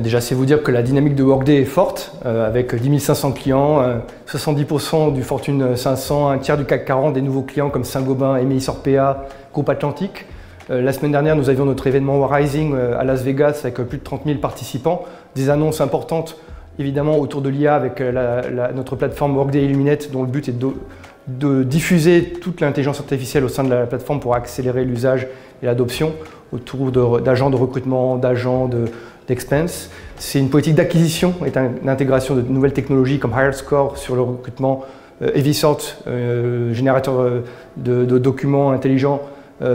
Déjà, c'est vous dire que la dynamique de Workday est forte, avec 10 500 clients, 70% du Fortune 500, un tiers du CAC 40, des nouveaux clients comme Saint-Gobain, Emeis Orpea, Groupe Atlantique. La semaine dernière, nous avions notre événement Rising à Las Vegas avec plus de 30 000 participants. Des annonces importantes, évidemment, autour de l'IA avec notre plateforme Workday Illuminate, dont le but est de diffuser toute l'intelligence artificielle au sein de la plateforme pour accélérer l'usage et l'adoption autour d'agents de recrutement, d'agents d'expense. C'est une politique d'acquisition et d'intégration de nouvelles technologies comme HireScore sur le recrutement, Evisort, générateur de documents intelligents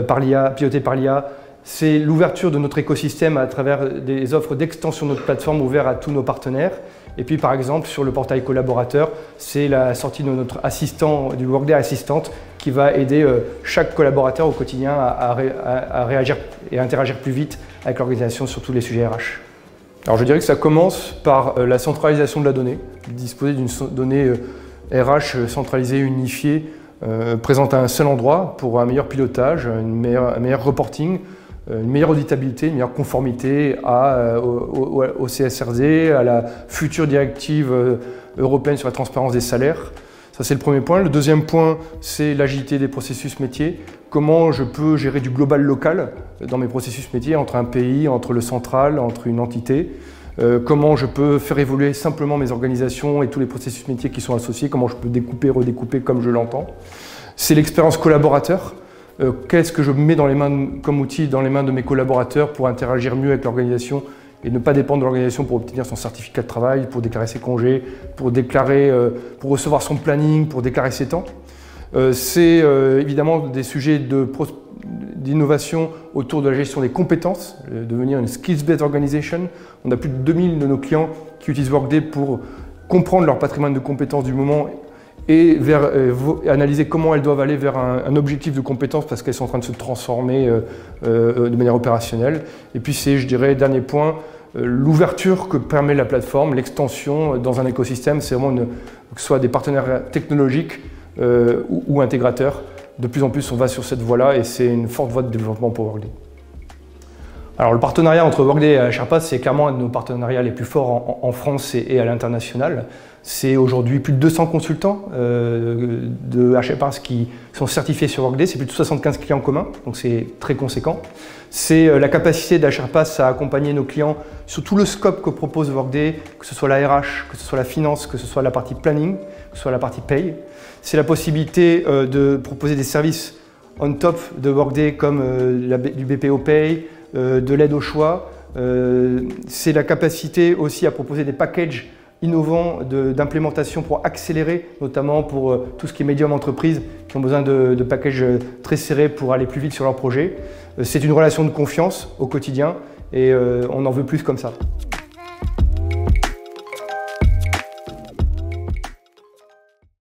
par l'IA, piloté par l'IA. C'est l'ouverture de notre écosystème à travers des offres d'extension de notre plateforme ouvertes à tous nos partenaires. Et puis par exemple sur le portail collaborateur, c'est la sortie de notre assistant, du Workday Assistant, qui va aider chaque collaborateur au quotidien à réagir et à interagir plus vite avec l'organisation sur tous les sujets RH. Alors je dirais que ça commence par la centralisation de la donnée, disposer d'une donnée RH centralisée, unifiée, présente à un seul endroit pour un meilleur pilotage, un meilleur reporting, une meilleure auditabilité, une meilleure conformité au CSRD, à la future directive européenne sur la transparence des salaires. Ça, c'est le premier point. Le deuxième point, c'est l'agilité des processus métiers. Comment je peux gérer du global local dans mes processus métiers entre un pays, entre le central, entre une entité. Comment je peux faire évoluer simplement mes organisations et tous les processus métiers qui sont associés. Comment je peux découper, redécouper comme je l'entends. C'est l'expérience collaborateur. Qu'est-ce que je mets comme outil dans les mains de mes collaborateurs pour interagir mieux avec l'organisation et ne pas dépendre de l'organisation pour obtenir son certificat de travail, pour déclarer ses congés, pour recevoir son planning, pour déclarer ses temps. C'est évidemment des sujets d'innovation autour de la gestion des compétences, devenir une skills-based organization. On a plus de 2000 de nos clients qui utilisent Workday pour comprendre leur patrimoine de compétences du moment et analyser comment elles doivent aller vers un objectif de compétences parce qu'elles sont en train de se transformer de manière opérationnelle. Et puis c'est, je dirais, dernier point, l'ouverture que permet la plateforme, l'extension dans un écosystème, c'est vraiment que ce soit des partenaires technologiques ou intégrateurs. De plus en plus, on va sur cette voie-là et c'est une forte voie de développement pour Workday. Alors le partenariat entre Workday et Sherpa, c'est clairement un de nos partenariats les plus forts en France et à l'international. C'est aujourd'hui plus de 200 consultants de HRPass qui sont certifiés sur Workday, c'est plus de 75 clients communs, donc c'est très conséquent. C'est la capacité d'HRPass à accompagner nos clients sur tout le scope que propose Workday, que ce soit la RH, que ce soit la finance, que ce soit la partie planning, que ce soit la partie paye. C'est la possibilité de proposer des services on top de Workday comme du BPO Pay, de l'aide au choix. C'est la capacité aussi à proposer des packages innovants d'implémentation pour accélérer, notamment pour tout ce qui est médium entreprise qui ont besoin de packages très serrés pour aller plus vite sur leur projet. C'est une relation de confiance au quotidien et on en veut plus comme ça.